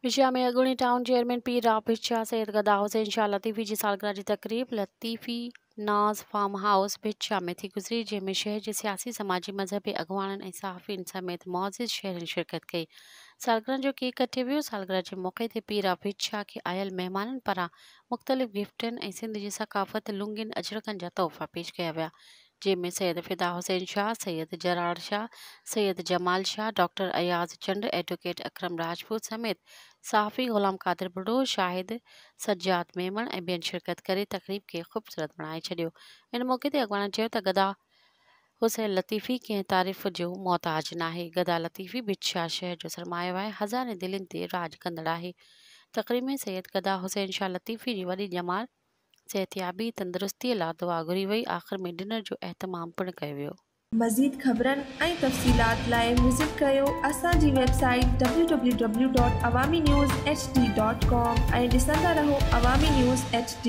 पिछा में अगुणी town chairman पीर rubbish Shah Syed गदा हुसैन शाह लतीफ़ी जी सालगिरह की तकरीब लतीफ़ी नाज फार्म हाउस भिचा में थी गुज़री, जंहिंमें शहर के सियासी समाजी मजहबी अगवाननि ऐं सहाफ़ियुनि समेत मुअज़्ज़िज़ शहरियुनि शिरकत कई। सालगिरह जो केक कटे वियो। सालगिरह के मौक़े ते पीर राबिश शाह के आयल महिमाननि पारां मुख़्तलिफ़ गिफ्टनि ऐं सिंध जी सक़ाफ़त लुंगियुनि अजरकनि जा तोहफ़ा पेश कया विया, जंहिंमें सैयद फिदा हुसैन शाह, सैयद जरार शाह, सैयद जमाल शाह, डॉक्टर अयाज़ चंद, एडवोकेट अकरम राजपूत समेत सहाफ़ी ग़ुलाम कादिर बुढ़ो, शाहिद सज्जाद मेमण ऐं ॿियनि शिरकत करे तक़रीब खे ख़ूबसूरत बणाए छॾियो। इन मौक़े ते अॻवाननि चयो त गदा हुसैन लतीफ़ी कंहिं तारीफ़ जो मोहताज नाहे। गदा लतीफ़ी भिचा शहर जो सरमायो आहे, हज़ारे दिलनि ते राज कंदड़ आहे। तक़रीब में सैयद गदा हुसैन शाह लतीफ़ी जी वॾी ॼमार सेहतियाबी तंदुरुस्तीअ लाइ दुआ घुरी वई। आख़िर में डिनर जो एहतमाम पिणु कयो वियो। मज़ीद ख़बरनि ऐं तफ़सीलात लाइ विज़िट कयो असांजी वेबसाइट www.awamiNewsHD.com ऐं ॾिसंदा रहो अवामी न्यूज़ HD।